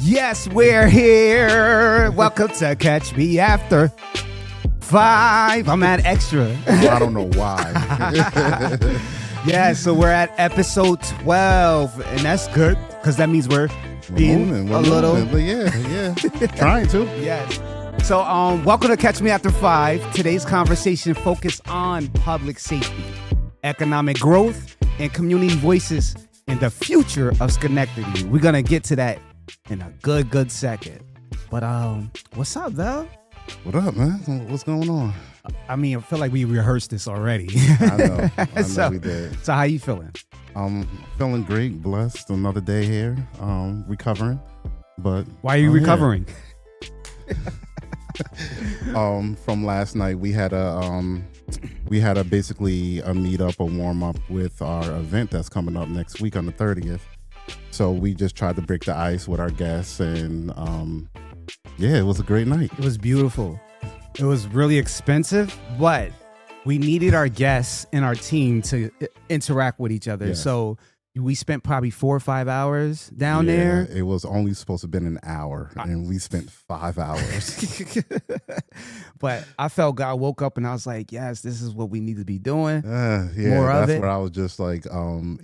Yes, we're here. Welcome to Catch Me After 5. I'm at extra. I don't know why. Yeah, so we're at episode 12, and that's good because that means we're being we're a little. moving, but yeah, trying to. Yes. So, welcome to Catch Me After 5. Today's conversation focused on public safety, economic growth, and community voices in the future of Schenectady. We're gonna get to that in a good second. But what's up, Vell? What up, man? What's going on? I mean, I feel like we rehearsed this already. I know So- we did. So how you feeling? I'm feeling great, blessed. Another day here, recovering. But Why are you recovering? from last night, we had a basically a meetup, a warm up with our event that's coming up next week on the 30th. So we just tried to break the ice with our guests, and it was a great night. It was beautiful. It was really expensive, but we needed our guests and our team to interact with each other. Yes. So we spent probably 4 or 5 hours down there. It was only supposed to have been an hour, and we spent 5 hours. But I felt God woke up and I was like, yes, this is what we need to be doing. More of it. Where I was just like,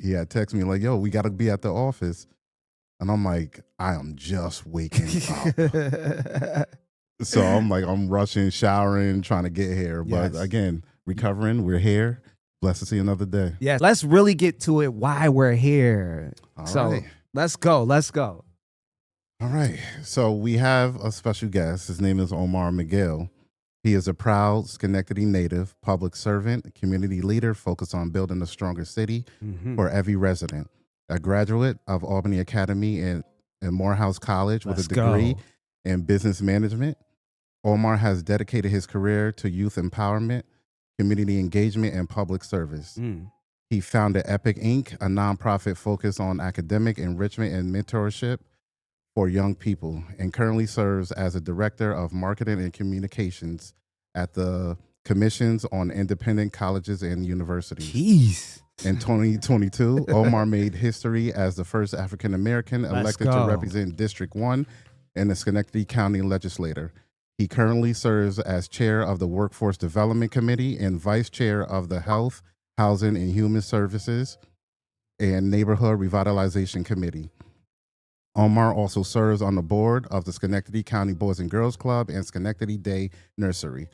he had texted me like, yo, we got to be at the office. And I'm like, I am just waking up. So I'm rushing, showering, trying to get here. But Yes. again, recovering, we're here. Blessed to see another day. Yes. Let's really get to it, why we're here. All So right. let's go. All right. So we have a special guest. His name is Omar McGill. He is a proud Schenectady native, public servant, community leader focused on building a stronger city for every resident. A graduate of Albany Academy and Morehouse College with Let's a degree go. in business management. Omar has dedicated his career to youth empowerment, community engagement, and public service. He founded Epic Inc., a nonprofit focused on academic enrichment and mentorship for young people, and currently serves as a director of marketing and communications at the Commissions on Independent Colleges and Universities. Jeez. In 2022, Omar made history as the first African American elected to represent District 1 in the Schenectady County Legislature. He currently serves as chair of the Workforce Development Committee and vice chair of the Health, Housing, and Human Services and Neighborhood Revitalization Committee. Omar also serves on the board of the Schenectady County Boys and Girls Club and Schenectady Day Nursery.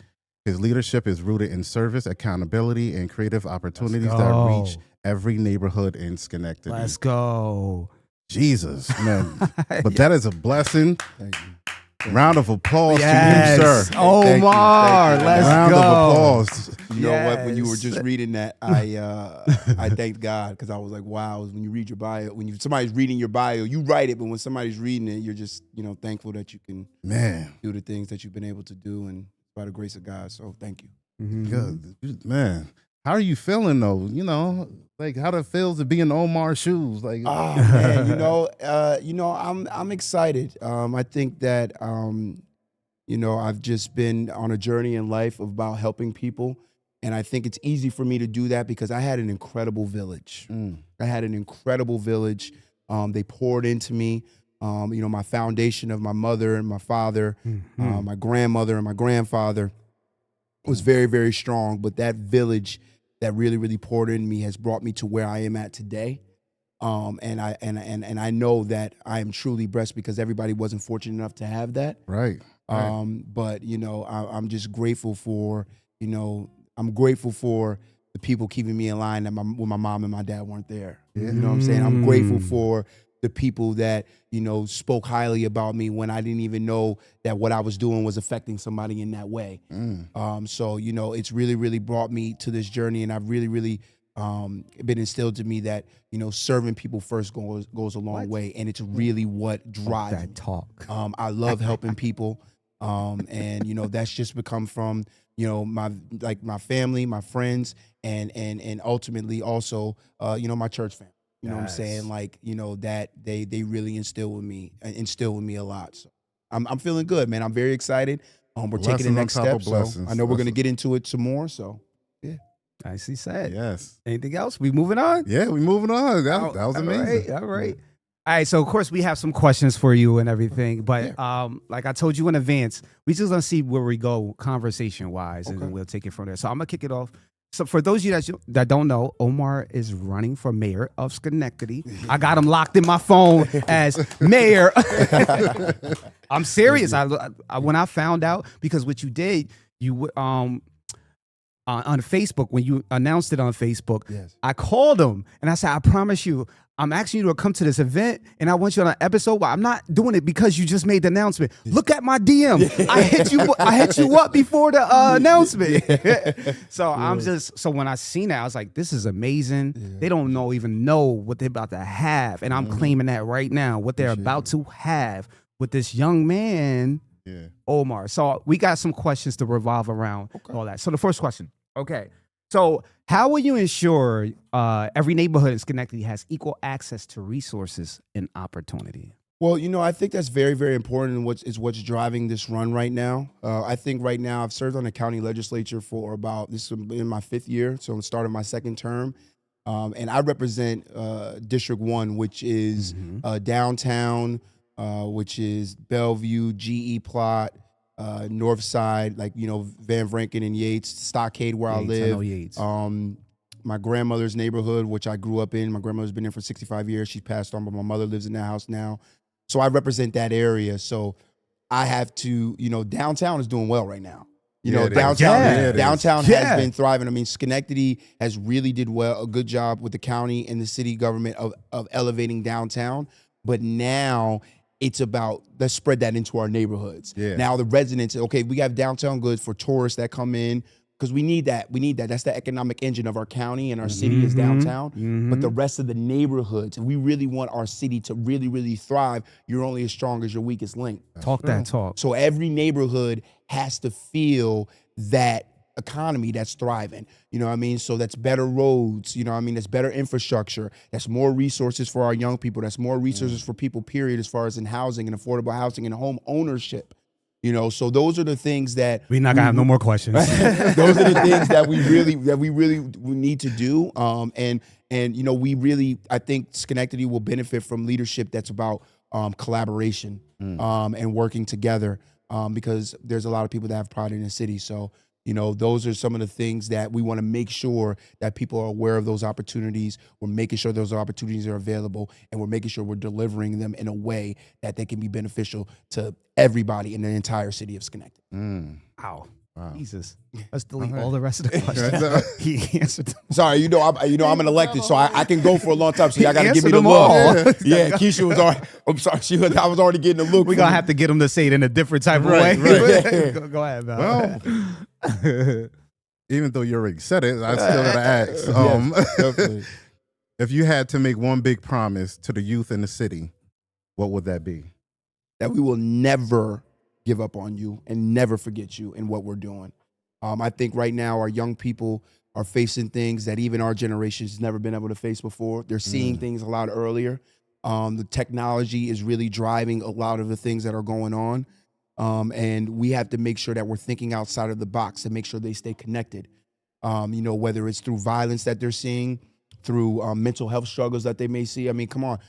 His leadership is rooted in service, accountability, and creative opportunities that reach every neighborhood in Schenectady. Let's go. Jesus, man. But that is a blessing. Thank you. Round of applause Yes. to you, sir. Omar, let's Round go. of applause. You know what? When you were Yes. just reading that, I thanked God because I was like, wow. When you read your bio, somebody's reading your bio, you write it, but when somebody's reading it, you're just thankful that you can do the things that you've been able to do, and by the grace of God. So thank you. Good. Man, how are you feeling though? Like how it feels to be in Omar's shoes. Like, Oh man, I'm excited. I think that I've just been on a journey in life about helping people, and I think it's easy for me to do that because I had an incredible village. I had an incredible village. They poured into me. My foundation of my mother and my father, my grandmother and my grandfather was very, very strong. But that village that really, really poured into me has brought me to where I am at today. And I know that I am truly blessed because everybody wasn't fortunate enough to have that. right. But I'm just grateful for I'm grateful for the people keeping me in line that when my mom and my dad weren't there. Yeah. You know what I'm saying? I'm grateful for the people that spoke highly about me when I didn't even know that what I was doing was affecting somebody in that way. So it's really, really brought me to this journey, and I've really, really been instilled to me that serving people first goes a long way, and it's really what drives That me. talk. I love helping people, and that's just become from my family, my friends, and ultimately also my church family. You know what I'm saying? Like, that they really instill with me a lot. So I'm feeling good, man. I'm very excited. We're taking the next step. So I know we're gonna get into it some more. So yeah. Nicely said. Yes. Anything else? We moving on? Yeah, we moving on. That was amazing. All right. All right, so of course we have some questions for you and everything, but like I told you in advance, we just gonna see where we go conversation wise, and then we'll take it from there. So I'm gonna kick it off. So for those of you that don't know, Omar is running for mayor of Schenectady. I got him locked in my phone as mayor. I'm serious. I when I found out, because what you did, you on Facebook, when you announced it on Facebook, I called him and I said, I promise you, I'm asking you to come to this event and I want you on an episode, but I'm not doing it because you just made the announcement. Look at my DM. I hit you up before the announcement. So when I seen that, I was like, this is amazing. They don't even know what they're about to have. And I'm claiming that right now, what they're about to have with this young man, Omar. So we got some questions to revolve around all that. So the first question, so how will you ensure every neighborhood in Schenectady has equal access to resources and opportunity? Well, I think that's very, very important, and what's driving this run right now. I think right now I've served on the county legislature for this is in my 5th year, so I'm starting my 2nd term. And I represent District 1, which is downtown, which is Bellevue, GE Plot, North Side, Van Vranken and Yates, Stockade where I live. I know Yates. My grandmother's neighborhood, which I grew up in. My grandmother's been there for 65 years. She's passed on, but my mother lives in that house now. So I represent that area. So I have to, downtown is doing well right now. Downtown has been thriving. I mean, Schenectady has really did a good job with the county and the city government of elevating downtown. But now it's about, let's spread that into our neighborhoods. Now the residents, we have downtown goods for tourists that come in, because we need that. That's the economic engine of our county, and our city is downtown. But the rest of the neighborhoods, if we really want our city to really, really thrive, you're only as strong as your weakest link. Talk that talk. So every neighborhood has to feel that economy that's thriving. You know what I mean? So that's better roads, that's better infrastructure, that's more resources for our young people, that's more resources for people, period, as far as in housing and affordable housing and home ownership. So those are the things that we're not gonna have no more questions. Those are the things that we really need to do. And I think Schenectady will benefit from leadership that's about collaboration and working together, because there's a lot of people that have pride in the city. So those are some of the things that we want to make sure that people are aware of those opportunities. We're making sure those opportunities are available, and we're making sure we're delivering them in a way that they can be beneficial to everybody in the entire city of Schenectady. Wow. Jesus. Let's delete all the rest of the questions. He answered them. Sorry, I'm an elected, so I can go for a long time. So y'all got to give me the them look. all. Yeah, Keisha was already. I'm sorry, I was already getting the look. We're gonna have to get him to say it in a different type of way. Right. Go ahead, Val. Well, even though you already said it, I still gotta ask. Definitely. If you had to make one big promise to the youth in the city, what would that be? That we will never give up on you and never forget you and what we're doing. I think right now our young people are facing things that even our generation has never been able to face before. They're seeing things a lot earlier. The technology is really driving a lot of the things that are going on. And we have to make sure that we're thinking outside of the box and make sure they stay connected. Whether it's through violence that they're seeing, through mental health struggles that they may see. I mean, come on.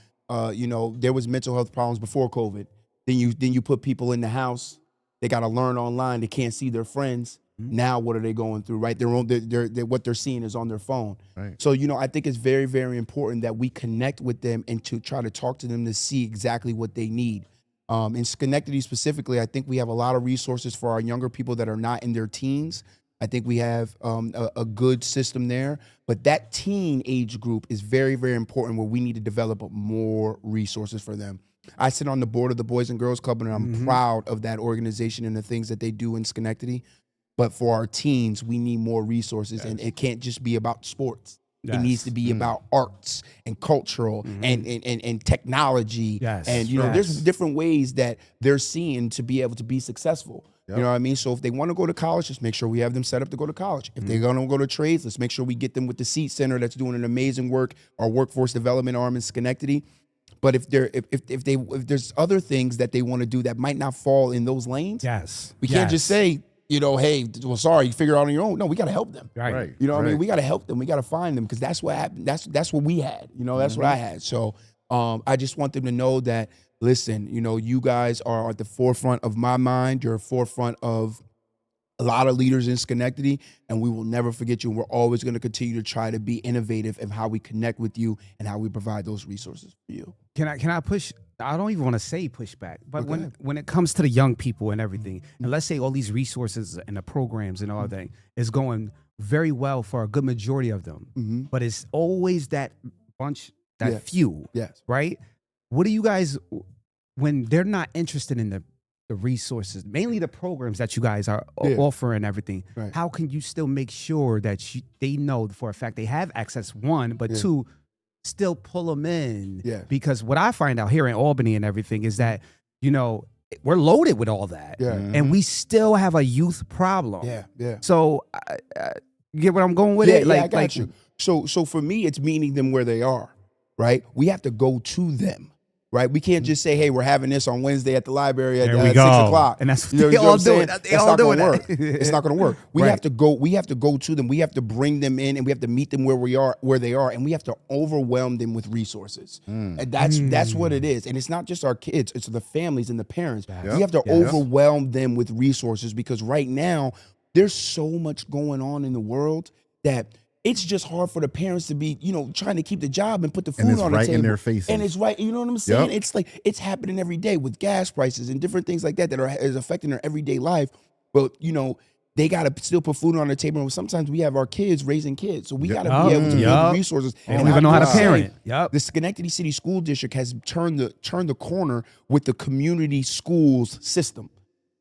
There was mental health problems before COVID. Then you put people in the house. They got to learn online. They can't see their friends. Now what are they going through, right? They're what they're seeing is on their phone. Right. So, I think it's very, very important that we connect with them and to try to talk to them to see exactly what they need. In Schenectady specifically, I think we have a lot of resources for our younger people that are not in their teens. I think we have a good system there. But that teen age group is very, very important, where we need to develop more resources for them. I sit on the board of the Boys and Girls Club, and I'm proud of that organization and the things that they do in Schenectady. But for our teens, we need more resources, and it can't just be about sports. It needs to be about arts and cultural and technology. And, there's different ways that they're seeing to be able to be successful. Yep. You know what I mean? So if they want to go to college, just make sure we have them set up to go to college. If they're going to go to trades, let's make sure we get them with the Seat Center that's doing an amazing work, our workforce development arm in Schenectady. But if there's other things that they want to do that might not fall in those lanes, we can't just say, hey, well, sorry, you figure it out on your own. No, we got to help them. Right. You know what I mean? We got to help them. We got to find them, because that's what happened. That's what we had. That's what I had. So I just want them to know that, listen, you guys are at the forefront of my mind. You're at the forefront of a lot of leaders in Schenectady, and we will never forget you. We're always going to continue to try to be innovative in how we connect with you and how we provide those resources for you. Can I push? I don't even want to say pushback, but when it comes to the young people and everything, and let's say all these resources and the programs and all that is going very well for a good majority of them, but it's always that bunch, that few, right? What do you guys, when they're not interested in the resources, mainly the programs that you guys are offering and everything, how can you still make sure that they know for a fact they have access, one, but two, still pull them in? Because what I find out here in Albany and everything is that, we're loaded with all that, and we still have a youth problem. So you get what I'm going with it? I got you. So for me, it's meeting them where they are, right? We have to go to them. Right, we can't just say, "Hey, we're having this on Wednesday at the library at 6 o'clock," and that's what they all do. That's not going to work. It's not going to work. We have to go. We have to go to them. We have to bring them in, and we have to meet them where they are, and we have to overwhelm them with resources. And that's what it is. And it's not just our kids; it's the families and the parents. We have to overwhelm them with resources because right now there's so much going on in the world that it's just hard for the parents to be, trying to keep the job and put the food on the table. In their faces. And it's right, you know what I'm saying? It's like, it's happening every day with gas prices and different things like that is affecting their everyday life. But, they got to still put food on the table. And sometimes we have our kids raising kids. So we got to be able to build resources. They don't even know how to parent. The Schenectady City School District has turned the corner with the community schools system.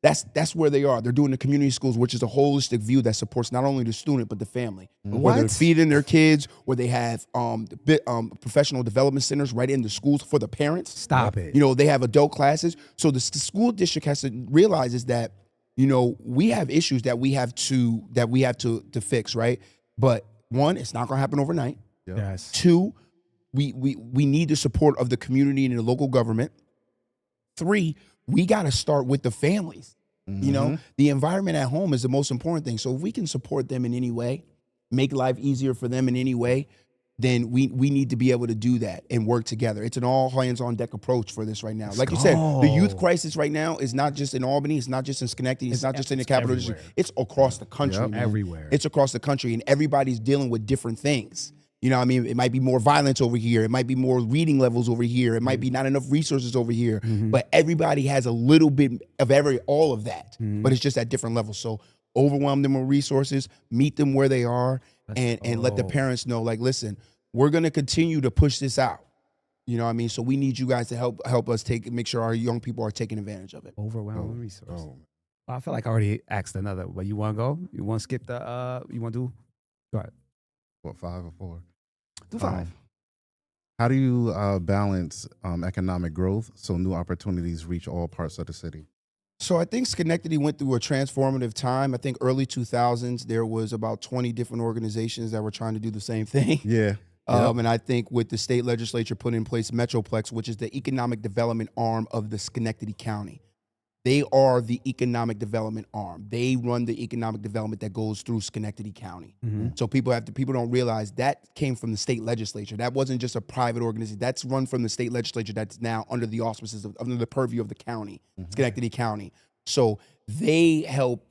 That's where they are. They're doing the community schools, which is a holistic view that supports not only the student but the family. Where they're feeding their kids, where they have professional development centers right in the schools for the parents. Stop it. They have adult classes. So the school district has to realize is that we have issues that we have to fix, right? But one, it's not going to happen overnight. Yes. Two, we need the support of the community and the local government. Three, we got to start with the families. The environment at home is the most important thing. So if we can support them in any way, make life easier for them in any way, then we need to be able to do that and work together. It's an all hands on deck approach for this right now. Like you said, the youth crisis right now is not just in Albany. It's not just in Schenectady. It's not just in the capital district. It's across the country. Everywhere. It's across the country, and everybody's dealing with different things. It might be more violence over here. It might be more reading levels over here. It might be not enough resources over here. But everybody has a little bit of all of that. But it's just at different levels. So overwhelm them with resources, meet them where they are, and let the parents know, like, listen, we're going to continue to push this out. So we need you guys to help us make sure our young people are taking advantage of it. Overwhelming resources. I feel like I already asked another, but you want to go? You want to skip you want to do? Go ahead. What, 5 or 4? Do 5. How do you balance economic growth so new opportunities reach all parts of the city? So I think Schenectady went through a transformative time. I think early 2000s, there was about 20 different organizations that were trying to do the same thing. And I think with the state legislature putting in place Metroplex, which is the economic development arm of the Schenectady County. They are the economic development arm. They run the economic development that goes through Schenectady County. So people don't realize that came from the state legislature. That wasn't just a private organization. That's run from the state legislature that's now under the auspices under the purview of the county, Schenectady County. So they help,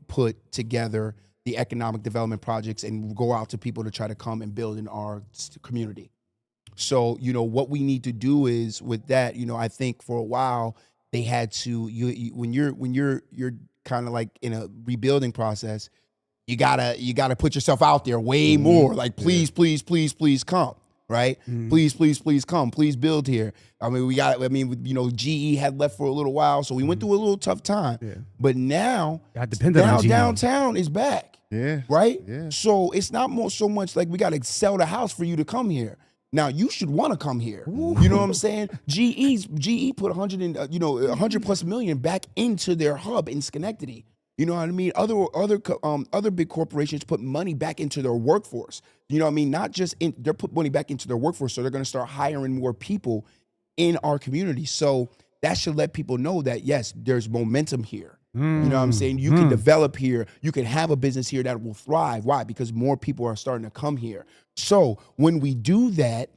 put together the economic development projects and go out to people to try to come and build in our community. So, what we need to do is with that, I think for a while, they had to when you're kind of like in a rebuilding process, you gotta put yourself out there way more. Like please come, right? Please come, please build here. GE had left for a little while, so we went through a little tough time. But now downtown is back. Right? So it's not so much like we gotta sell the house for you to come here. Now you should want to come here. Ooh. You know what I'm saying? GE put 100 plus million back into their hub in Schenectady. You know what I mean? Other big corporations put money back into their workforce. You know what I mean? They're put money back into their workforce, so they're going to start hiring more people in our community. So that should let people know that yes, there's momentum here. You know what I'm saying? You can develop here. You can have a business here that will thrive. Why? Because more people are starting to come here. So when we do that,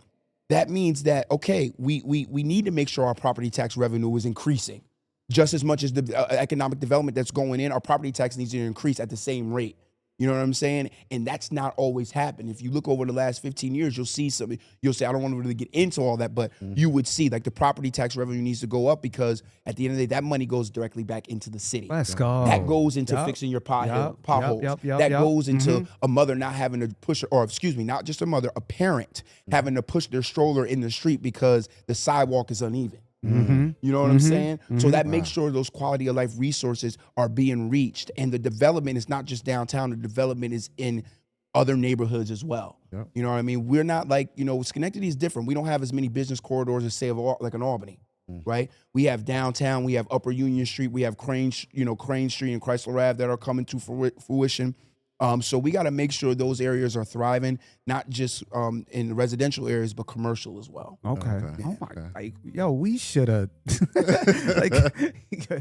that means that, okay, we need to make sure our property tax revenue is increasing. Just as much as the economic development that's going in, our property tax needs to increase at the same rate. You know what I'm saying? And that's not always happened. If you look over the last 15 years, you'll see something. You'll say, I don't want to really get into all that, but you would see like the property tax revenue needs to go up because at the end of the day, that money goes directly back into the city. Let's go. That goes into fixing your potholes. That goes into a mother not having to push, or excuse me, not just a mother, a parent having to push their stroller in the street because the sidewalk is uneven. You know what I'm saying? So that makes sure those quality of life resources are being reached. And the development is not just downtown, the development is in other neighborhoods as well. Yep. You know what I mean? We're not like, Schenectady is different. We don't have as many business corridors as, say, like an Albany, right? We have downtown, we have Upper Union Street, we have Crane Street and Chrysler Ave that are coming to fruition. So we got to make sure those areas are thriving, not just in residential areas, but commercial as well. Okay. Okay. Oh my, like, yo, we should have. Like,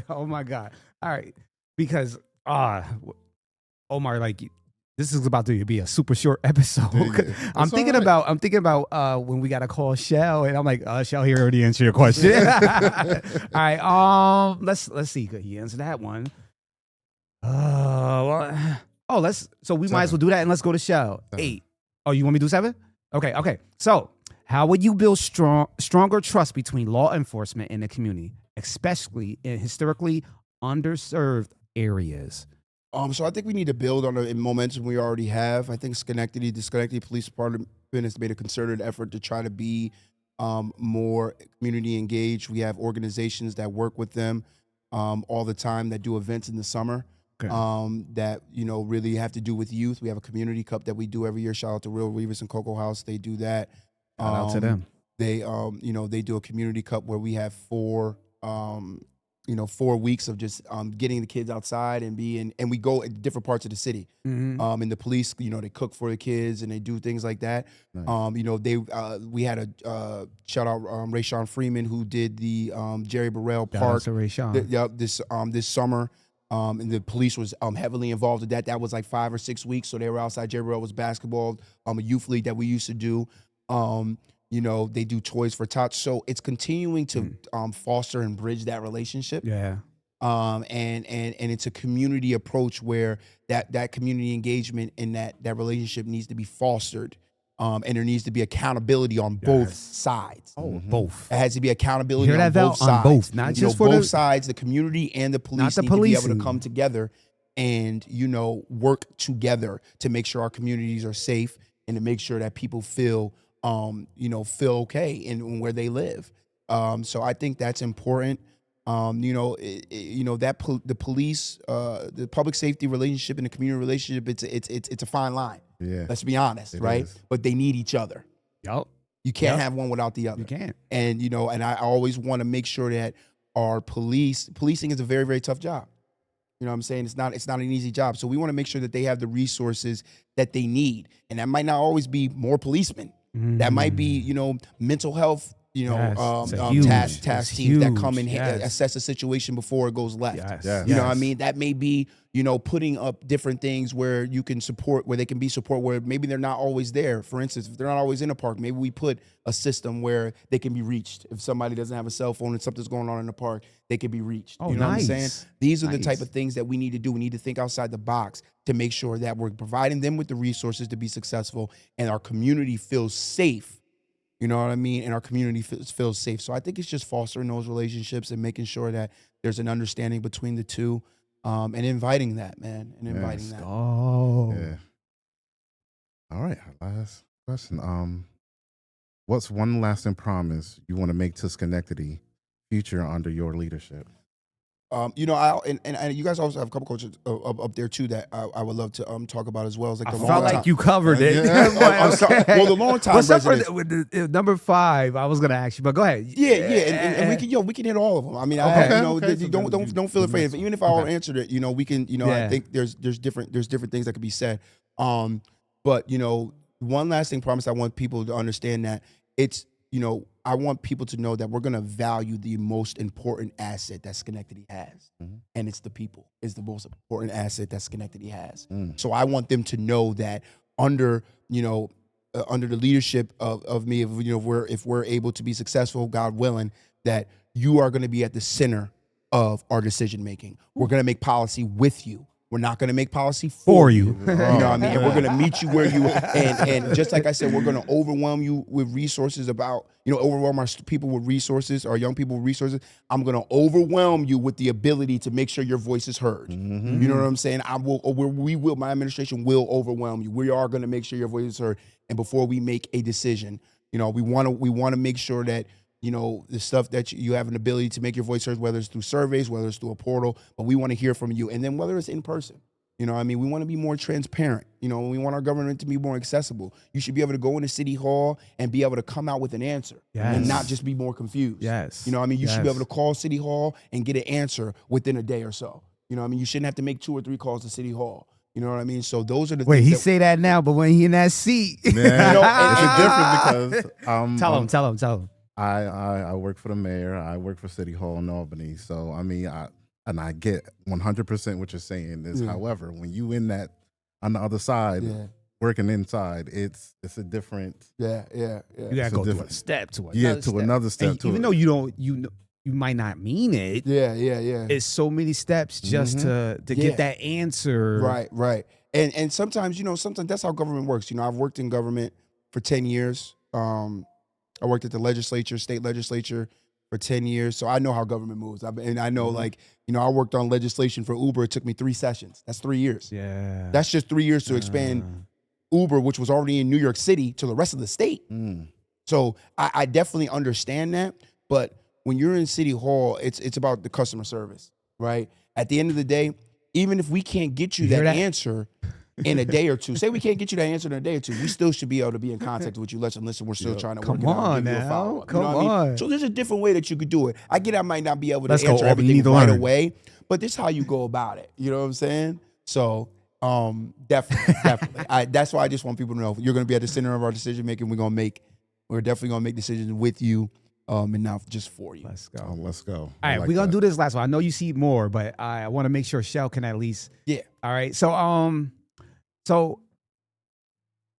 oh my God. All right, because Omar, like, this is about to be a super short episode. I'm thinking about when we got to call Shell, and I'm like, Shell here already answered your question. All right, let's see. Could he answer that one? So we might as well do that, and let's go to Shell. 8. Oh, you want me to do 7? Okay. So how would you build stronger trust between law enforcement and the community, especially in historically underserved areas? So I think we need to build on the momentum we already have. I think the Schenectady Police Department has made a concerted effort to try to be more community engaged. We have organizations that work with them all the time, that do events in the summer. Okay. That really have to do with youth. We have a community cup that we do every year. Shout out to Real Reavers and Cocoa House. They do that. Shout out to them. They they do a community cup where we have 4 weeks of just getting the kids outside and we go in different parts of the city. And the police, they cook for the kids and they do things like that. Nice. We had a shout out Rayshawn Freeman, who did the Jerry Burrell Park. This summer. And the police was heavily involved in that. That was like 5 or 6 weeks. So they were outside. Jerry Burrell was basketball, a youth league that we used to do. They do Toys for Tots. So it's continuing to foster and bridge that relationship. Yeah. And it's a community approach where that community engagement and that relationship needs to be fostered. And there needs to be accountability on both sides. Oh, both. It has to be accountability on both sides. On both, not just for both sides. The community and the police need to be able to come together and work together to make sure our communities are safe and to make sure that people feel okay in where they live. So I think that's important. The police, the public safety relationship and the community relationship, it's a fine line. Yeah. Let's be honest, right? Is. But they need each other. Yep. You can't have one without the other. You can't. And and I always want to make sure that our policing is a very, very tough job. You know what I'm saying? It's not an easy job. So we want to make sure that they have the resources that they need. And that might not always be more policemen. That might be, mental health, task teams that come and assess a situation before it goes left. You know what I mean? That may be, putting up different things where you can support, where they can be support, where maybe they're not always there. For instance, if they're not always in a park, maybe we put a system where they can be reached. If somebody doesn't have a cell phone and something's going on in the park, they can be reached. Oh, you know nice. what I'm saying? These are the type of things that we need to do. We need to think outside the box to make sure that we're providing them with the resources to be successful and our community feels safe. You know what I mean? And our community feels safe. So I think it's just fostering those relationships and making sure that there's an understanding between the two, and inviting that, man. And inviting that. Oh. Yeah. All right. Last question. What's one lasting promise you want to make to Schenectady future under your leadership? And you guys also have a couple coaches up there too that I would love to talk about as well. It's like I felt like you covered it. Yeah. Well, the long time residents. With the number 5, I was gonna ask you, but go ahead. Yeah, and we can hit all of them. I mean, don't feel afraid. Even if I all answered it, we can. I think there's different things that could be said. But one lasting promise I want people to understand that it's I want people to know that we're going to value the most important asset that Schenectady has. And it's the people. It's the most important asset that Schenectady has. So I want them to know that under, under the leadership of me, if we're able to be successful, God willing, that you are going to be at the center of our decision making. We're going to make policy with you. We're not going to make policy for you. You know what I mean? And we're going to meet you where you, and just like I said, we're going to overwhelm you with resources overwhelm our people with resources, our young people with resources. I'm going to overwhelm you with the ability to make sure your voice is heard. Mm-hmm. You know what I'm saying? My administration will overwhelm you. We are going to make sure your voice is heard. And before we make a decision, we want to make sure that, the stuff that you have an ability to make your voice heard, whether it's through surveys, whether it's through a portal, but we want to hear from you. And then whether it's in person, we want to be more transparent. We want our government to be more accessible. You should be able to go into City Hall and be able to come out with an answer and not just be more confused. Yes. You should be able to call City Hall and get an answer within a day or so. You shouldn't have to make 2 or 3 calls to City Hall. You know what I mean? So those are the Wait, things. He say that now, but when he in that seat. Man, it's different because tell him. I work for the mayor. I work for City Hall in Albany. So, I get 100% what you're saying is, however, when you in that, on the other side, working inside, it's a different. Yeah. You gotta go through a step to another step. Even though you might not mean it. Yeah. It's so many steps just to get that answer. Right. And sometimes, sometimes that's how government works. I've worked in government for 10 years. I worked at the legislature, state legislature for 10 years. So I know how government moves. I know, I worked on legislation for Uber. It took me 3 sessions. That's 3 years. Yeah. That's just 3 years to expand Uber, which was already in New York City, to the rest of the state. So I definitely understand that. But when you're in City Hall, it's about the customer service, right? At the end of the day, even if we can't get you that answer in a day or two, say we can't get you that answer in a day or two, we still should be able to be in contact with you. Listen, we're still trying to work it out. Come on. So there's a different way that you could do it. I get I might not be able to answer everything right away, but this is how you go about it. You know what I'm saying? So definitely. That's why I just want people to know you're going to be at the center of our decision making. We're definitely going to make decisions with you. And not just for you. Let's go. Let's go. All right, we're going to do this last one. I know you see more, but I want to make sure Shell can at least. Yeah. All right. So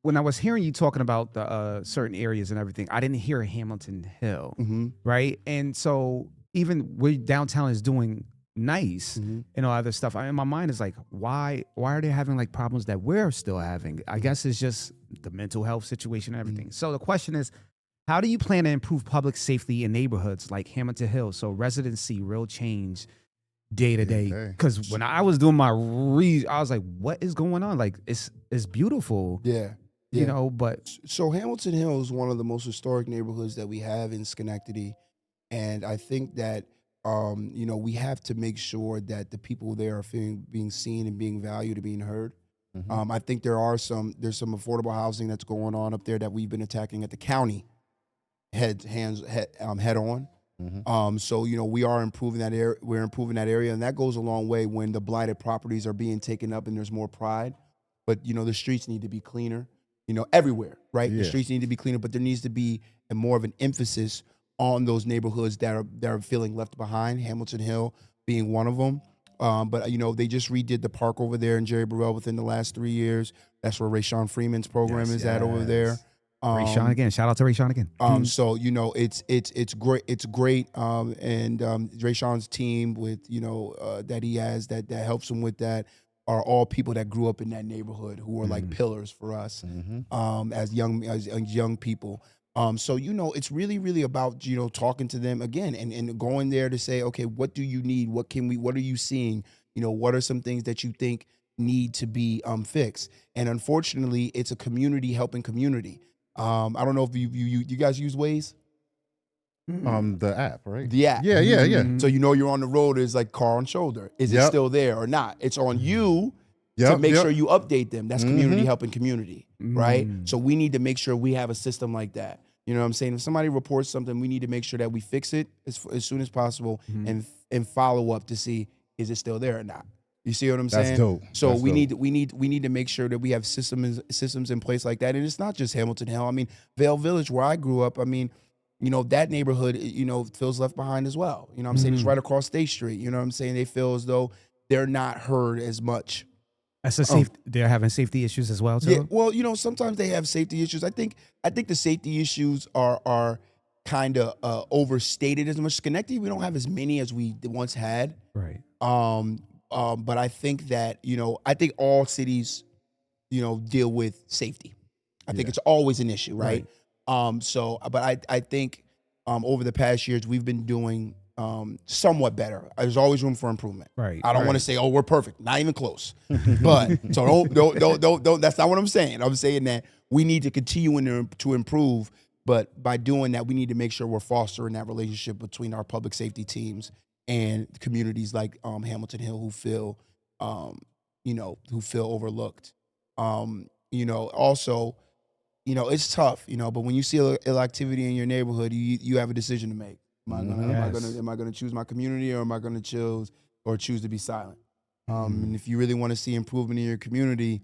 when I was hearing you talking about the certain areas and everything, I didn't hear Hamilton Hill, right? And so even where downtown is doing nice and all other stuff, in my mind is like, why are they having like problems that we're still having? I guess it's just the mental health situation and everything. So the question is, how do you plan to improve public safety in neighborhoods like Hamilton Hill so residents see real change day to day? Because when I was doing my I was like, what is going on? Like, it's beautiful. Yeah. But. So Hamilton Hill is one of the most historic neighborhoods that we have in Schenectady. And I think that, we have to make sure that the people there are being seen and being valued and being heard. I think there's some affordable housing that's going on up there that we've been attacking at the county head on. So we are improving that area. We're improving that area, and that goes a long way when the blighted properties are being taken up and there's more pride. But the streets need to be cleaner. Everywhere, right? The streets need to be cleaner, but there needs to be more of an emphasis on those neighborhoods that are feeling left behind. Hamilton Hill being one of them. But they just redid the park over there in Jerry Burrell within the last 3 years. That's where Rayshawn Freeman's program is at over there. Rayshawn again. Shout out to Rayshawn again. So it's great. It's great. And Rayshawn's team with that he has that helps him with that are all people that grew up in that neighborhood who are like pillars for us as young people. So it's really, really about talking to them again and going there to say, okay, what do you need? What are you seeing? What are some things that you think need to be fixed? And unfortunately, it's a community helping community. I don't know if you guys use Waze? The app, right? The app. Yeah. So you're on the road, it's like car on shoulder. Is it still there or not? It's on you to make sure you update them. That's community helping community, right? So we need to make sure we have a system like that. You know what I'm saying? If somebody reports something, we need to make sure that we fix it as soon as possible and follow up to see, is it still there or not? You see what I'm saying? That's dope. So we need to make sure that we have systems in place like that. And it's not just Hamilton Hill. I mean, Vale Village, where I grew up, I mean, that neighborhood, feels left behind as well. You know what I'm saying? It's right across State Street. You know what I'm saying? They feel as though they're not heard as much That's a safe. They're having safety issues as well too. Yeah, well, sometimes they have safety issues. I think the safety issues are kind of overstated as much. Schenectady, we don't have as many as we once had. Right. But I think that I think all cities deal with safety. I think it's always an issue, right? But I think over the past years we've been doing somewhat better. There's always room for improvement. Right. I don't want to say, oh, we're perfect. Not even close. But so don't. That's not what I'm saying. I'm saying that we need to continue to improve. But by doing that, we need to make sure we're fostering that relationship between our public safety teams and communities like Hamilton Hill who feel overlooked. Also, it's tough, but when you see ill activity in your neighborhood, you have a decision to make. Am I gonna choose my community, or am I gonna choose to be silent? And if you really want to see improvement in your community,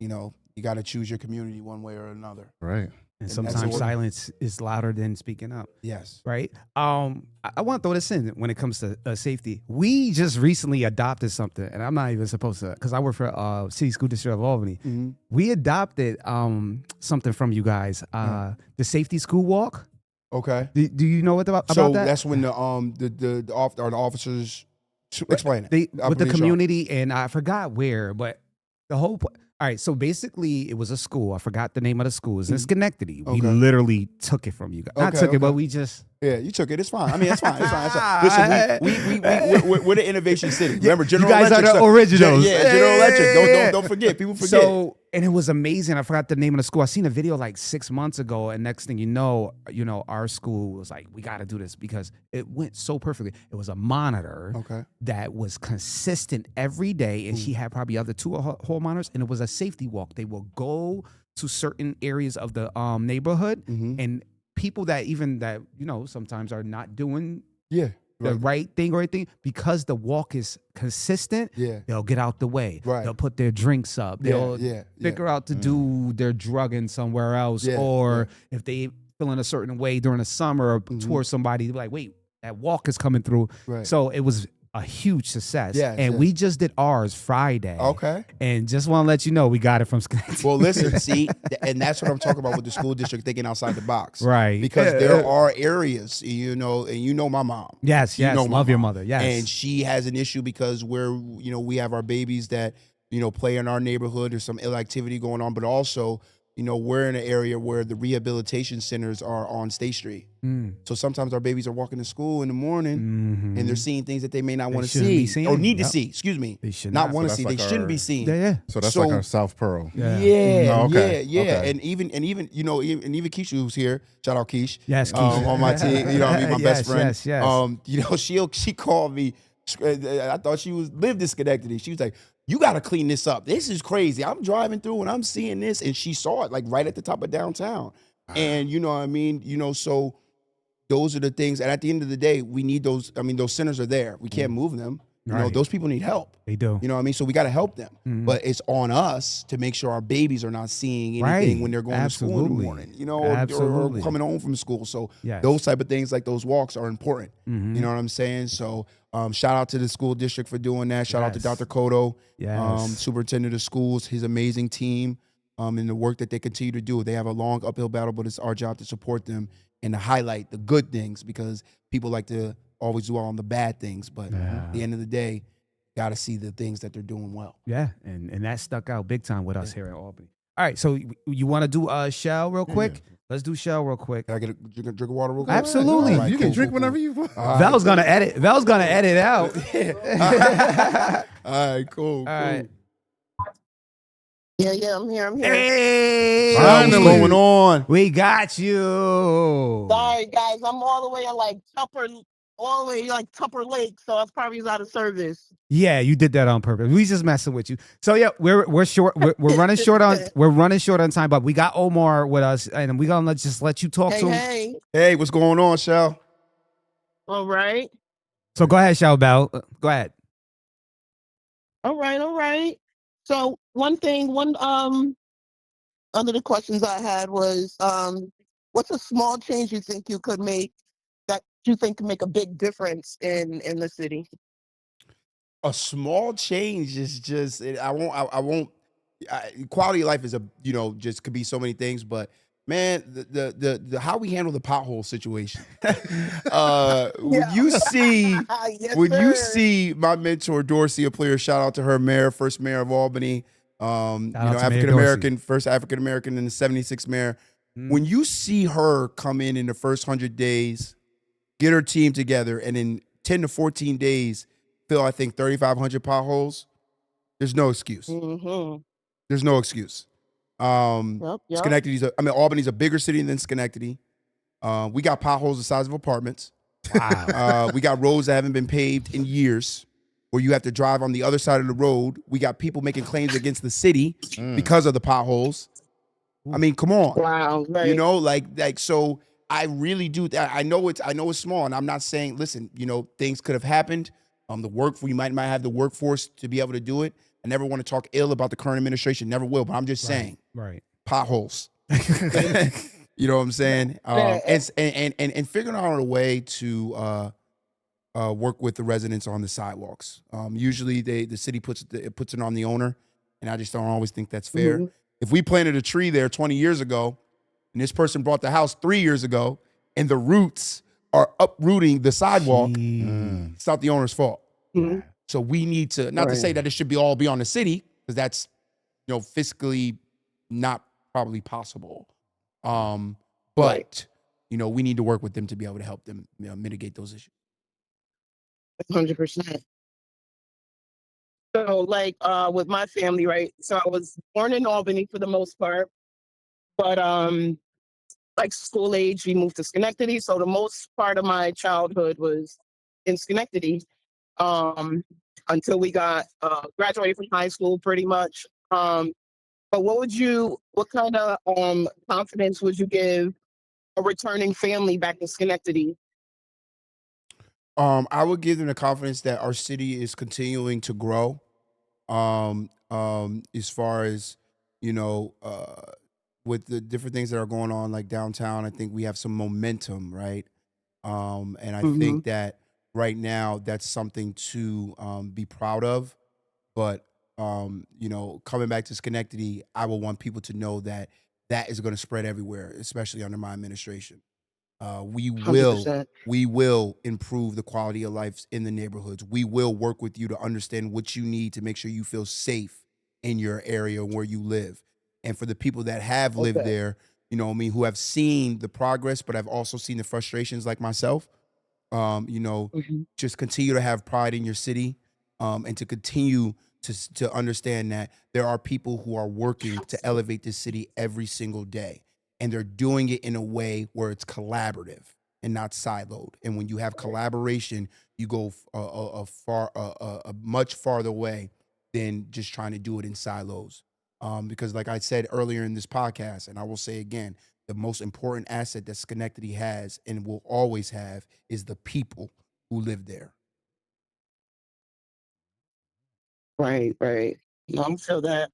you got to choose your community one way or another. Right. And sometimes silence is louder than speaking up. Yes. Right. I want to throw this in when it comes to safety. We just recently adopted something, and I'm not even supposed to, because I work for City School District of Albany. Mm-hmm. We adopted something from you guys, the safety school walk. Okay. Do you know about that? So that's when the officers explain it with the community, and I forgot where, but the whole. All right, so basically, it was a school. I forgot the name of the school. It's in Schenectady. We literally took it from you guys. Not took it, but we just... Yeah, you took it. It's fine. I mean, it's fine. It's fine. Listen, we're the innovation city. Remember, General Electric. You guys are the originals. Yeah, General Electric. Don't forget. People forget. So, and it was amazing. I forgot the name of the school. I seen a video like 6 months ago, and next thing you know, our school was like, we got to do this because it went so perfectly. It was a monitor that was consistent every day, and she had probably other 2 hall monitors, and it was a safety walk. They will go to certain areas of the neighborhood, and people that sometimes are not doing the right thing or anything, because the walk is consistent, they'll get out the way. Right. They'll put their drinks up. They'll figure out to do their drugging somewhere else. Or if they feeling a certain way during the summer or towards somebody, they'll be like, wait, that walk is coming through. Right. So it was a huge success. We just did ours Friday. Okay. And just want to let you know we got it from Schenectady. Well, listen, see, and that's what I'm talking about with the school district thinking outside the box. Right. Because there are areas, and my mom. Yes, love your mother. Yes. And she has an issue because we have our babies that, play in our neighborhood. There's some ill activity going on, but also, we're in an area where the rehabilitation centers are on State Street. So sometimes our babies are walking to school in the morning and they're seeing things that they may not want to see or need to see. Excuse me. They should not want to see. They shouldn't be seen. Yeah. So that's like our South Pearl. Yeah. And even Keisha, who's here, shout out Keish. Yes, Keish. On my team, my best friend. Yes. She called me. I thought she lived in Schenectady. She was like, you got to clean this up. This is crazy. I'm driving through and I'm seeing this. And she saw it like right at the top of downtown. And you know what I mean? So those are the things. And at the end of the day, we need those. I mean, those centers are there. We can't move them. Those people need help. They do. You know what I mean? So we got to help them. But it's on us to make sure our babies are not seeing anything when they're going to school in the morning, or coming home from school. So those type of things like those walks are important. You know what I'm saying? So shout out to the school district for doing that. Shout out to Dr. Cotto, superintendent of schools, his amazing team, and the work that they continue to do. They have a long uphill battle, but it's our job to support them and to highlight the good things, because people like to always dwell on the bad things, but at the end of the day, got to see the things that they're doing well. Yeah, and that stuck out big time with us here in Albany. All right, so you want to do Shell real quick? Yeah. Let's do Shell real quick. Can I get a drink of water real quick? Absolutely. Right, you can drink whenever you want. Vell's gonna edit. Vell's gonna edit out. All right, cool. All right. Yeah, I'm here. Hey, what's going on? We got you. Sorry, guys, I'm all the way at Tupper Lake, so it's probably out of service. Yeah, you did that on purpose. We just messing with you. So yeah, we're short. We're running short on time, but we got Omar with us, and we gonna just let you talk to him. Hey, what's going on, Shell? All right. So go ahead, Shell Bell. Go ahead. All right. So one under the questions I had was, what's a small change you think you could make that you think can make a big difference in the city? a small change is just quality of life is just could be so many things, but man, the how we handle the pothole situation. When Yeah. you see Yes, when you sir. see my mentor Dorsey, a player, shout out to her, first mayor of Albany, Shout out to Mayor African Dorsey. American, first African American and the 76th mayor. When you see her come in the first 100 days, get her team together, and in 10 to 14 days fill, I think, 3,500 potholes, there's no excuse. Mm-hmm. There's no excuse. Yep. Albany's a bigger city than Schenectady. We got potholes the size of apartments. Wow. We got roads that haven't been paved in years, where you have to drive on the other side of the road. We got people making claims against the city because of the potholes. I mean, come on. Wow. Right. So I really do. I know it's small, and I'm not saying. Listen, things could have happened. We might have the workforce to be able to do it. I never want to talk ill about the current administration. Never will. But I'm just saying, Right. potholes. You know what I'm saying? And figuring out a way to work with the residents on the sidewalks. Usually, the city puts it on the owner, and I just don't always think that's fair. Mm-hmm. If we planted a tree there 20 years ago, and this person bought the house 3 years ago, and the roots are uprooting the sidewalk, it's not the owner's fault. Mm-hmm. So we need to, not to say that it should all be on the city, because that's fiscally not probably possible. But we need to work with them to be able to help them mitigate those issues. 100%. So, with my family, right? So I was born in Albany for the most part, but school age, we moved to Schenectady. So the most part of my childhood was in Schenectady, until we got graduated from high school, pretty much. But what kind of confidence would you give a returning family back to Schenectady? I would give them the confidence that our city is continuing to grow. As far as with the different things that are going on, like downtown, I think we have some momentum, right? And I Mm-hmm. think that right now that's something to be proud of. But coming back to Schenectady, I will want people to know that that is going to spread everywhere, especially under my administration. We will 100%. we will improve the quality of life in the neighborhoods. We will work with you to understand what you need to make sure you feel safe in your area where you live. And for the people that have lived Okay. there, who have seen the progress, but I've also seen the frustrations like myself, Mm-hmm. just continue to have pride in your city, and to continue to understand that there are people who are working to elevate this city every single day, and they're doing it in a way where it's collaborative and not siloed. And when you have collaboration, you go a much farther way than just trying to do it in silos. Because, like I said earlier in this podcast, and I will say again, the most important asset that Schenectady has and will always have is the people who live there. Right, right. No, I feel that.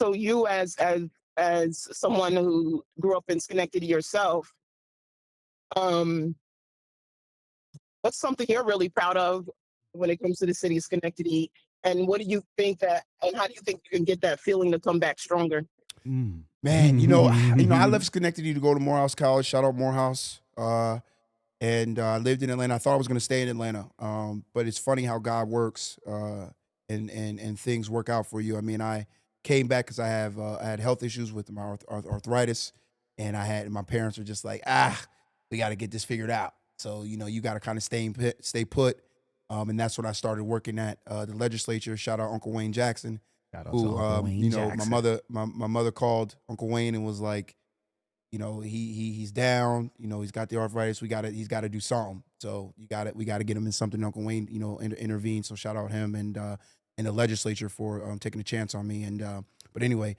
So you, as someone who grew up in Schenectady yourself, um, what's something you're really proud of when it comes to the city of Schenectady? And what do you think and how do you think you can get that feeling to come back stronger? Man, I left Schenectady to go to Morehouse College. Shout out Morehouse. And I lived in Atlanta. I thought I was going to stay in Atlanta, but it's funny how God works, and things work out for you. I mean, I came back because I had health issues with my arthritis, and my parents were just like, we got to get this figured out. So you got to kind of stay put, and that's when I started working at the legislature. Shout out Uncle Wayne Jackson, who my mother called Uncle Wayne and was like, he's down, he's got the arthritis. He's got to do something. So we got to get him in something. Uncle Wayne, intervene. So shout out him and the legislature for taking a chance on me. And but anyway,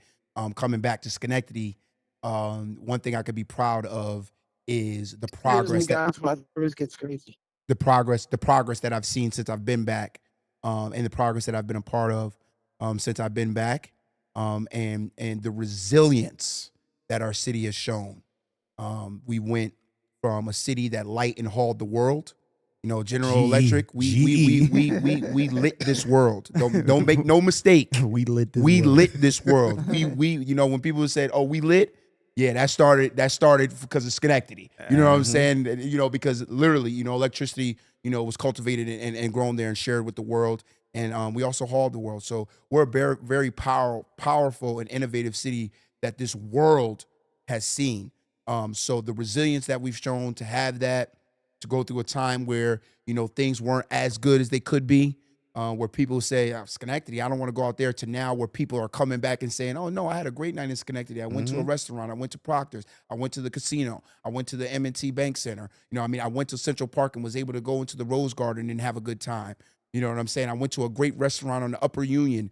coming back to Schenectady, one thing I could be proud of is the progress my voice gets crazy. the progress that I've seen since I've been back, and the progress that I've been a part of since I've been back, and the resilience that our city has shown. We went from a city that light and hauled the world General GE. Electric, we lit this world. Don't make no mistake. We lit this We world. lit this world. We when people said, "Oh, we lit," yeah, that started because of Schenectady. You know what I'm saying? Because literally, electricity, was cultivated and grown there and shared with the world. And we also hauled the world. So we're a very, very powerful and innovative city that this world has seen. So the resilience that we've shown to have that, to go through a time where, things weren't as good as they could be, where people say, Schenectady, I don't want to go out there, to now where people are coming back and saying, oh, no, I had a great night in Schenectady. I went to a restaurant. I went to Proctor's. I went to the casino. I went to the M&T Bank Center. I went to Central Park and was able to go into the Rose Garden and have a good time. You know what I'm saying? I went to a great restaurant on the Upper Union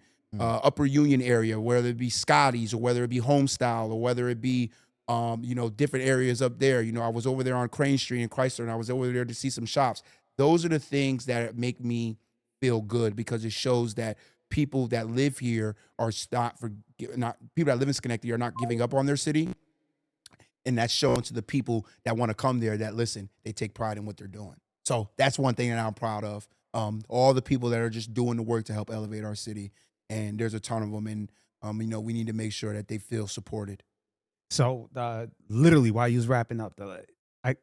area, whether it be Scotty's or whether it be Homestyle or whether it be, different areas up there. I was over there on Crane Street in Chrysler, and I was over there to see some shops. Those are the things that make me feel good, because it shows that people that live here are people that live in Schenectady are not giving up on their city. And that's shown to the people that want to come there, that listen, they take pride in what they're doing. So that's one thing that I'm proud of. All the people that are just doing the work to help elevate our city. And there's a ton of them. And, we need to make sure that they feel supported. So literally while you was wrapping up,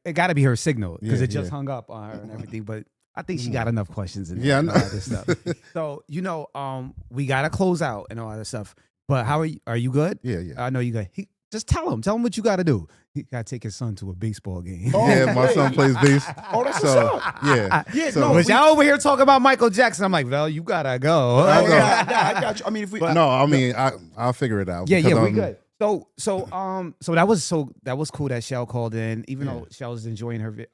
it got to be her signal, because it just Yeah. hung up on her and everything. But I think she got enough questions in there. Yeah, I and know. all this stuff. So we got to close out and all that stuff. But how are you? Are you good? Yeah. I know you good. Just tell him what you got to do. He got to take his son to a baseball game. Yeah, my son plays bass. Oh, that's So what's up. yeah. So Was y'all over here talking about Michael Jackson? I'm like, well, you gotta go. I'll go. I got you. I mean, if we I'll figure it out. Yeah, because, we good. So that was cool that Shell called in, even though Shell was enjoying her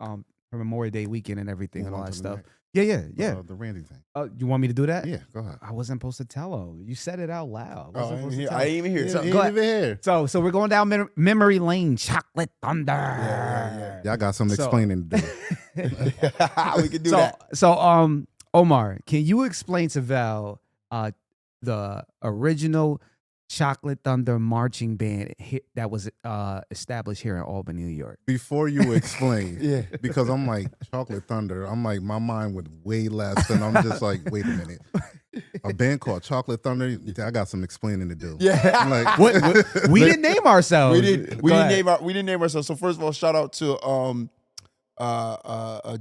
Memorial Day weekend and everything and all that stuff. Yeah. The Randy thing. You want me to do that? Yeah, go ahead. I wasn't supposed to tell him. You said it out loud. I didn't even hear it. So, He go ain't even here. So we're going down memory lane. Chocolate Thunder. Yeah. Y'all got some explaining to do. We can do that. So Omar, can you explain to Val the original Chocolate Thunder marching band that was established here in Albany, New York? Before you explain, Yeah. because I'm like, Chocolate Thunder, I'm like, my mind went way less, and I'm just like, wait a minute. A band called Chocolate Thunder, I got some explaining to do. Yeah. I'm like, We didn't name ourselves. We didn't name ourselves. So first of all, shout out to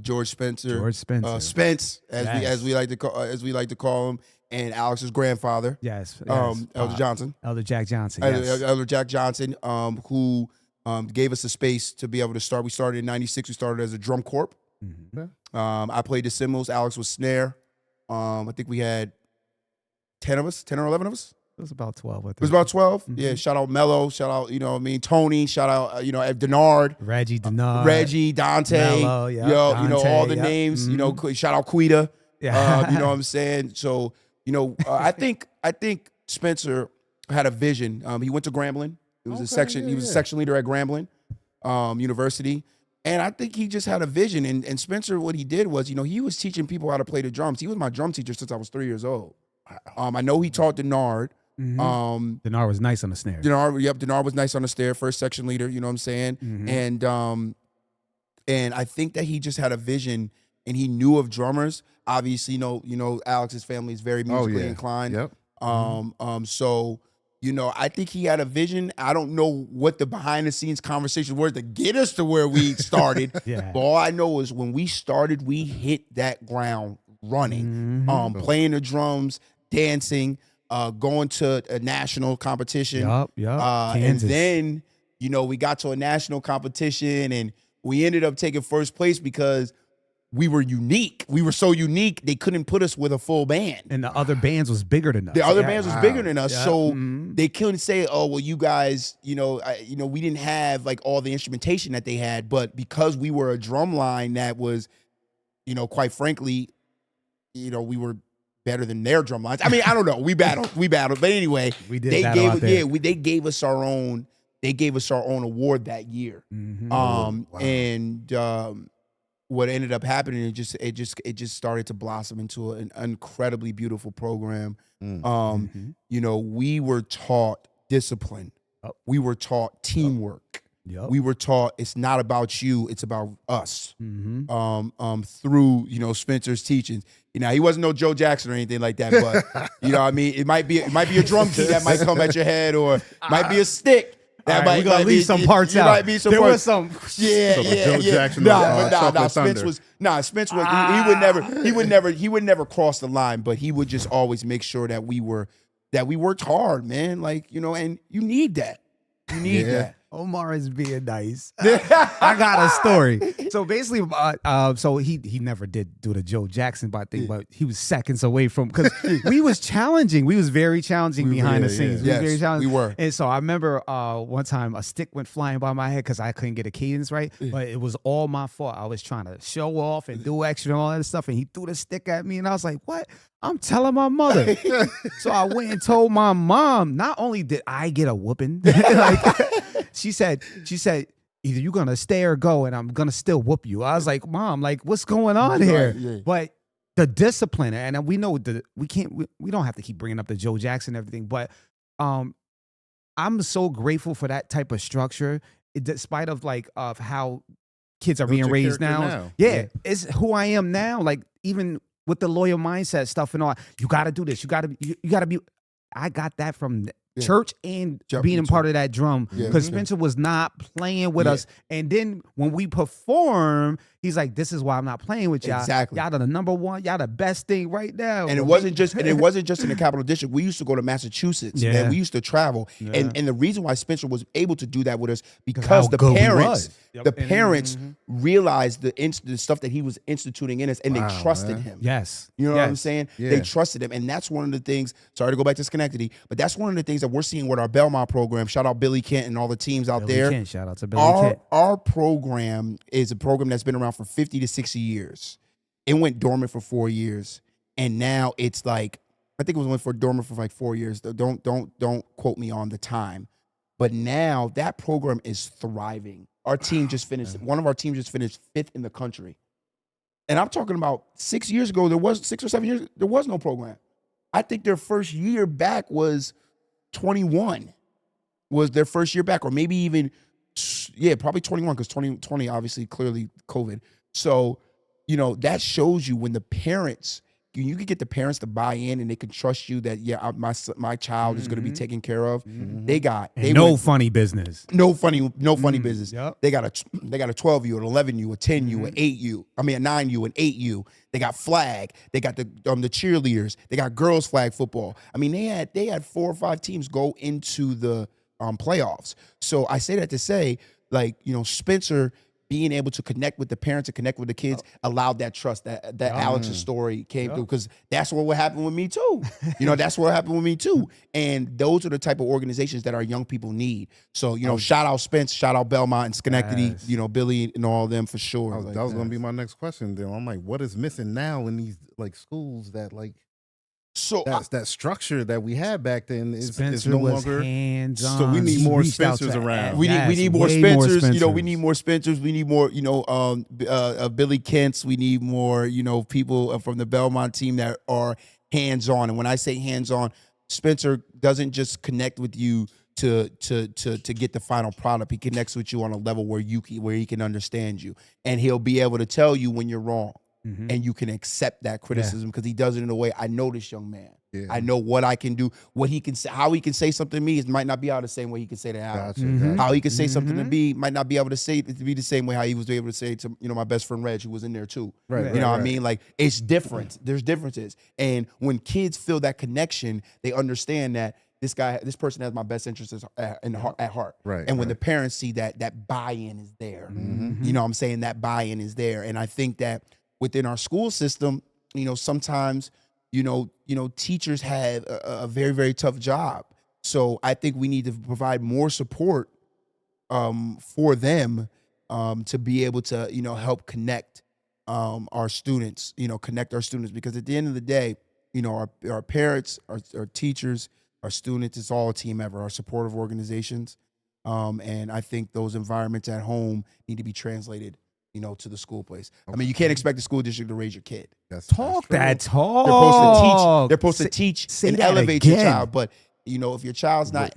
George Spencer. Spence, as we like to call him, and Alex's grandfather. Yes. Elder Johnson. Elder Jack Johnson. Yes. Elder Jack Johnson, who gave us a space to be able to start. We started in '96. We started as a drum corp. Mm-hmm. I played the cymbals. Alex was snare. I think we had 10 or 11 of us. It was about 12. I think. It was about 12. Mm-hmm. Yeah. Shout out Mello. Shout out, Tony. Shout out, Denard. Reggie, Dante, Mello, Dante, all the names. Mm-hmm. Shout out Quita. Yeah. You know what I'm saying? So, I think Spencer had a vision. He went to Grambling. He was a section leader at Grambling University. And I think he just had a vision. And Spencer, what he did was, he was teaching people how to play the drums. He was my drum teacher since I was 3 years old. I know he taught Denard. Mm-hmm. Denard was nice on the snare. Denard was nice on the snare, first section leader, you know what I'm saying? Mm-hmm. And I think that he just had a vision, and he knew of drummers. Obviously, Alex's family is very musically inclined. Yep. So, I think he had a vision. I don't know what the behind the scenes conversations were to get us to where we started. Yeah. But all I know is when we started, we hit that ground running, playing the drums, dancing, going to a national competition. Yup. And then, we got to a national competition, and we ended up taking first place because we were unique. We were so unique, they couldn't put us with a full band. And the other bands was bigger than us. The other bands was bigger than us. Yeah. So they couldn't say, oh, well, you guys, we didn't have like all the instrumentation that they had. But because we were a drum line that was, quite frankly, we were better than their drum lines. I mean, I don't know. We battled. But anyway, we did they gave us our own award that year. Mm-hmm. What ended up happening, it just started to blossom into an incredibly beautiful program. We were taught discipline. We were taught teamwork. we were taught it's not about you, it's about us. Mm-hmm. Through Spencer's teachings. He wasn't no Joe Jackson or anything like that, but what I mean, it might be a drum key that might come at your head, or it might be a stick. That we're gonna leave some parts out. Might be some there parts. was some. Yeah. Jackson Spence was he would never cross the line, but he would just always make sure that we worked hard, man. Like, and you need that. You need that. Omar is being nice. I got a story. So basically, so he never did do the Joe Jackson thing, but he was seconds away from, because we was challenging. We was very challenging behind the scenes. Yes, We was very challenging. we were. And so I remember one time a stick went flying by my head because I couldn't get a cadence right, but it was all my fault. I was trying to show off and do extra and all that stuff, and he threw the stick at me, and I was like, what? I'm telling my mother. So I went and told my mom. Not only did I get a whooping, she said, either you're gonna stay or go, and I'm gonna still whoop you. I was like, Mom, like, what's going on here? Yeah. But the discipline, and we know we don't have to keep bringing up the Joe Jackson and everything, but I'm so grateful for that type of structure, despite of how kids are being raised now. Yeah, it's who I am now. Like, even with the loyal mindset stuff and all, you got to do this. You got to be. I got that from church and being a part of that drum, because Spencer was not playing with us. And then when we perform, he's like, "This is why I'm not playing with y'all. Exactly. Y'all are the number one. Y'all the best thing right now." And it wasn't just in the Capital District. We used to go to Massachusetts, and we used to travel. And the reason why Spencer was able to do that with us, because the parents realized the stuff that he was instituting in us, and they trusted him. Yes. You know what I'm saying? Yeah. They trusted him. And that's one of the things, sorry to go back to Schenectady, but that's one of the things that we're seeing with our Belmont program. Shout out Billy Kent and all the teams out there. Kent, shout out to Billy Kent. Our program is a program that's been around for 50 to 60 years. It went dormant for 4 years. And now it's like, I think it went dormant for like 4 years. Don't quote me on the time. But now that program is thriving. Our team just finished, one of our teams just finished 5th in the country. And I'm talking about 6 years ago, 6 or 7 years, there was no program. I think their first year back was 21, was their first year back, or maybe even, probably 21, because 2020, obviously, clearly COVID. So, that shows you when the parents, you can get the parents to buy in and they can trust you that, my child is going to be taken care of. They funny business. No funny business. Yep. They got a 12U, an 11U, a 10U, an 8U. I mean, a 9U, an 8U. They got flag. They got the cheerleaders. They got girls flag football. I mean, they had 4 or 5 teams go into the playoffs. So I say that to say, like, Spencer being able to connect with the parents and connect with the kids allowed that trust that Alex's story came through, because that's what would happen with me too. That's what happened with me too. And those are the type of organizations that our young people need. So, shout out Spence, shout out Belmont and Schenectady, Billy and all of them for sure. That was going to be my next question. Then I'm like, what is missing now in these like schools that like, so that structure that we had back then is no longer hands-on. So we need more Spencers around. We need more Spencers. We need more Spencers. We need more, Billy Kents. We need more, people from the Belmont team that are hands-on. And when I say hands-on, Spencer doesn't just connect with you to get the final product. He connects with you on a level where he can understand you, and he'll be able to tell you when you're wrong. And you can accept that criticism, because he does it in a way, I know this young man. Yeah. I know what I can do, what he can say, how he can say something to me. It might not be how the same way he can say to Alex. How he can say something to me might not be able to say it to be the same way how he was able to say it to my best friend Reg, who was in there too. Right. What I mean? Like, it's different. There's differences. And when kids feel that connection, they understand that this person has my best interests at heart. Right. And when the parents see that buy-in is there. I'm saying that buy-in is there. And I think that within our school system, sometimes, teachers have a very, very tough job. So I think we need to provide more support for them to be able to, help connect our students, because at the end of the day, our parents, our teachers, our students, it's all a team effort, our supportive organizations. And I think those environments at home need to be translated to the school place. I mean, you can't expect the school district to raise your kid. Talk. They're supposed to teach and elevate your child. But, if your child's not,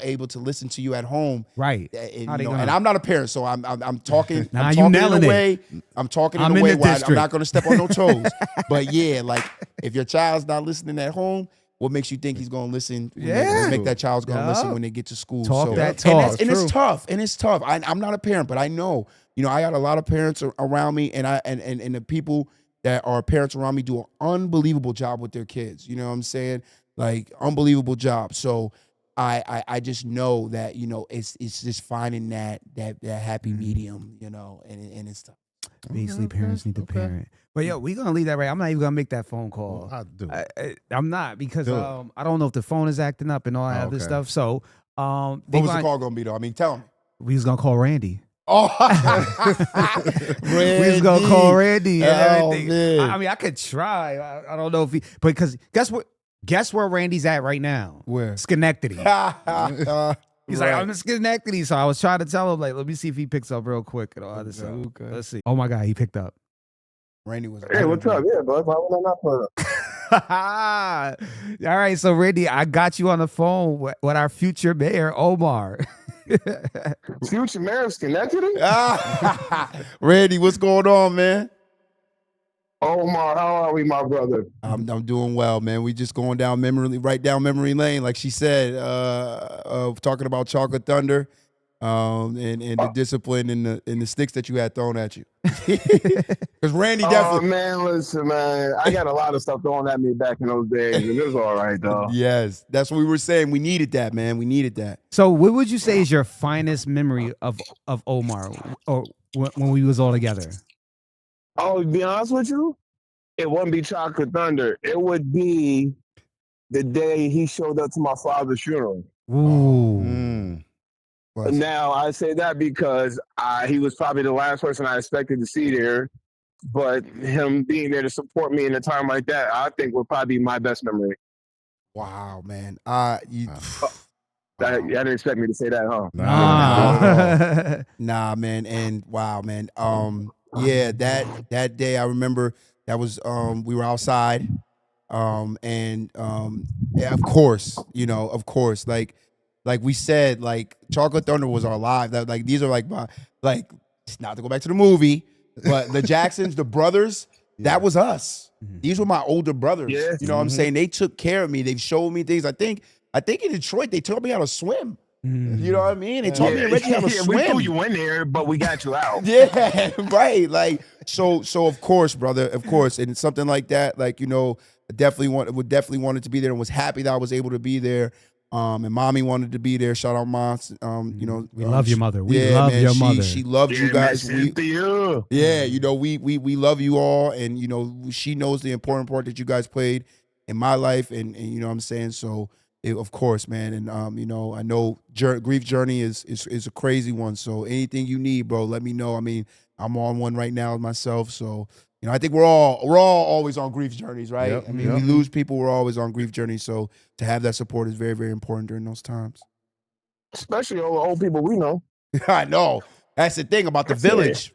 able to listen to you at home, right? And I'm not a parent, so I'm talking. Nah, I'm you talking nailing in a it. way. I'm talking in I'm a in way the where I'm district. not going to step on no toes. But yeah, like if your child's not listening at home, what makes you think he's going to listen? Yeah. Make that child's going to listen when they get to school. Talk that talk. And it's tough. And it's tough. I'm not a parent, but I know. I got a lot of parents around me, and and the people that are parents around me do an unbelievable job with their kids. You know what I'm saying? Like unbelievable job. So I just know that it's just finding that happy medium, and it's tough. Basically, parents need to parent. But yo, we're gonna leave that right. I'm not even gonna make that phone call. I'll do it. I'm not because Do I don't know if the phone is acting up and all that other stuff. So what was the call gonna be though? I mean, tell me. We was gonna call Randy. Oh, we was gonna call Randy and everything. Man. I mean, I could try. I don't know if because guess where Randy's at right now? Where? Schenectady. He's right. like, I'm in Schenectady. So I was trying to tell him, like, let me see if he picks up real quick and all this stuff. Okay. Let's see. Oh my God, he picked up. Randy was. Hey, what's up? Yeah, bud. Why would I not put up? All right, so Randy, I got you on the phone with our future mayor, Omar. Future mayor of Schenectady? Randy, what's going on, man? Omar, how are we, my brother? I'm doing well, man. We just going down memory lane, like she said, talking about Chocolate Thunder, and the discipline and the sticks that you had thrown at you. Because Randy definitely. Oh man, listen, man. I got a lot of stuff thrown at me back in those days, and it was all right though. Yes, that's what we were saying. We needed that, man. We needed that. So, what would you say is your finest memory of Omar, or when we was all together? Oh, to be honest with you, it wouldn't be Chocolate Thunder. It would be the day he showed up to my father's funeral. Ooh. Now, I say that because he was probably the last person I expected to see there, but him being there to support me in a time like that, I think would probably be my best memory. Wow, man. I didn't expect me to say that, huh? Nah, man. And wow, man. Yeah, that day I remember that was we were outside, and yeah, of course, like we said, like Chocolate Thunder was our live. That like these are like my not to go back to the movie, but the Jacksons, the brothers, that was us. These were my older brothers. Yeah. You know what I'm saying? They took care of me. They've showed me things. I think in Detroit they taught me how to swim. You know what I mean? They taught me and Reggie how to swim. We threw you in there, but we got you out. Yeah, right. Like so of course, brother, of course, and something like that, like I definitely wanted to be there and was happy that I was able to be there. And mommy wanted to be there. Shout out, Mom. We love your mother. We love your mother. She loves you guys. We love you all, and she knows the important part that you guys played in my life, and you know what I'm saying. So, of course, man, and I know grief journey is a crazy one. So anything you need, bro, let me know. I mean, I'm on one right now myself, so. I think we're all always on grief journeys, right? Yep, I mean, we lose people, we're always on grief journeys. So to have that support is very, very important during those times. Especially all the old people we know. I know. That's the thing about the village.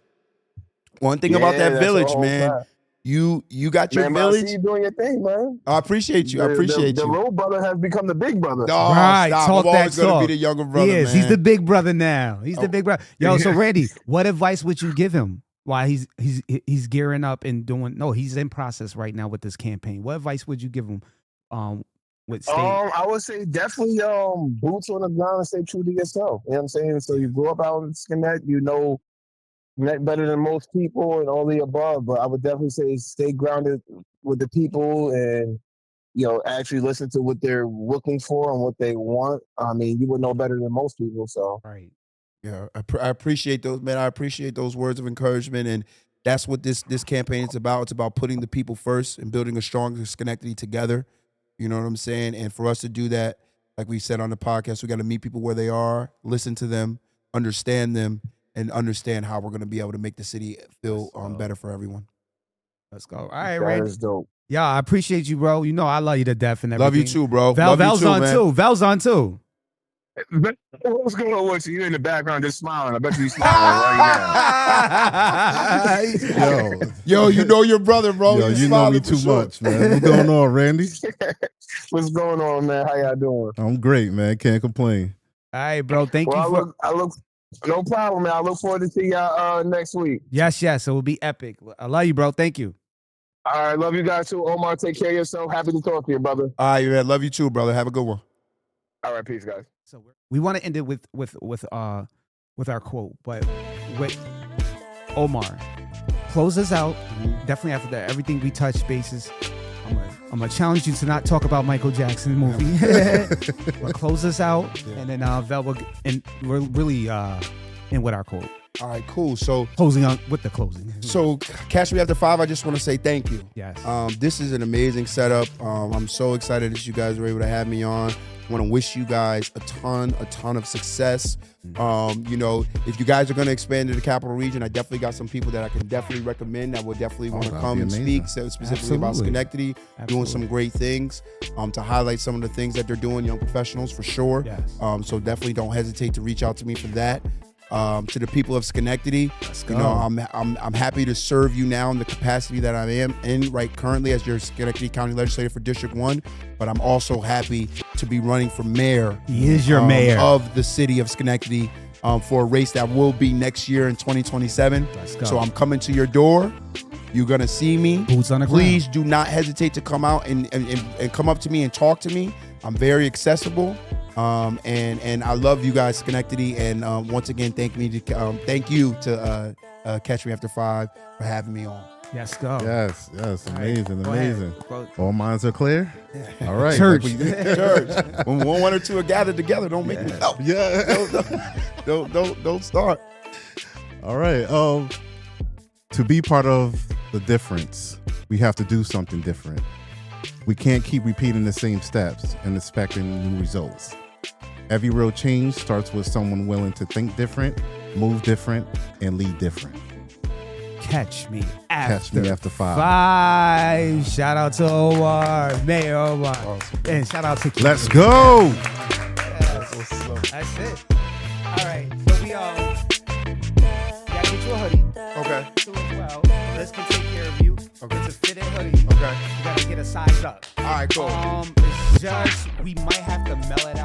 One thing about that village, man. Fact. You got your village. I see you doing your thing, man. I appreciate you. I appreciate you. you. The little brother has become the big brother. No, right, stop. talk I'm always that going talk. to be the younger brother, He is. man. He's the big brother now. He's the big brother. Yo, so Randy, what advice would you give him? While he's gearing up and he's in process right now with this campaign. What advice would you give him? With I would say definitely boots on the ground and stay true to yourself. You know what I'm saying? So you grew up out in Schenectady, better than most people and all the above. But I would definitely say stay grounded with the people and actually listen to what they're looking for and what they want. I mean, you would know better than most people. So right. Yeah, I appreciate those, man. I appreciate those words of encouragement, and that's what this campaign is about. It's about putting the people first and building a stronger Schenectady together. You know what I'm saying? And for us to do that, like we said on the podcast, we got to meet people where they are, listen to them, understand them, and understand how we're going to be able to make the city feel better for everyone. Let's go. All right, Randy. That is dope. Yeah, I appreciate you, bro. I love you to death and everything. Love you too, bro. Vell's on too. Vell's on too. What's going on with you? You in the background just smiling. I bet you smiling right Yo, Yo, you know your brother, bro. yo, He's you know me smiling for too sure. much, man. What's going on, Randy? now. What's going on, man? How y'all doing? I'm great, man. Can't complain. All right, bro. Thank you for. I look, no problem, man. I look forward to see y'all next week. Yes. It will be epic. I love you, bro. Thank you. All right, love you guys too. Omar, take care of yourself. Happy to talk to you, brother. All right, man. Love you too, brother. Have a good one. All right, peace, guys. So we want to end it with our quote, but with Omar, close us out. Definitely after that, everything we touch bases. I'm gonna challenge you to not talk about Michael Jackson movie. But close us out, and then Vell will, and we're really in with our quote. All right, cool. So Closing on with the closing. So Catch Me After 5, I just want to say thank you. Yes. This is an amazing setup. I'm so excited that you guys were able to have me on. I want to wish you guys a ton of success. You know, if you guys are going to expand to the capital region, I definitely got some people that I can definitely recommend that will definitely want to come and speak specifically about Schenectady, doing some great things to highlight some of the things that they're doing, young professionals for sure. Yes. So definitely don't hesitate to reach out to me for that. To the people of Schenectady, you know, I'm happy to serve you now in the capacity that I am in right currently as your Schenectady County Legislator for District 1, but I'm also happy to be running for mayor. He is your mayor of the city of Schenectady for a race that will be next year in 2027. Let's go. So I'm coming to your door. You're gonna see me. Boots on the Please ground. do not hesitate to come out and come up to me and talk to me. I'm very accessible. And I love you guys, Schenectady. And once again, thank you to Catch Me After 5 for having me on. Yes, go. Yes, amazing, Go amazing. ahead. All minds are clear. All right, Church. Church. When one or two are gathered together, don't make me. No. Yeah. Don't start. All right. To be part of the difference, we have to do something different. We can't keep repeating the same steps and expecting new results. Every real change starts with someone willing to think different, move different, and lead different. Catch me after 5. Shout out to Omar, Mayor Omar, and shout out to Let's go. Yes. That's it. All right, so we gotta get you a hoodie. Okay. Too as well. This can take care of you. Okay. It's a fitted hoodie. Okay. You gotta get a size up. All right, cool. It's just we might have to mail it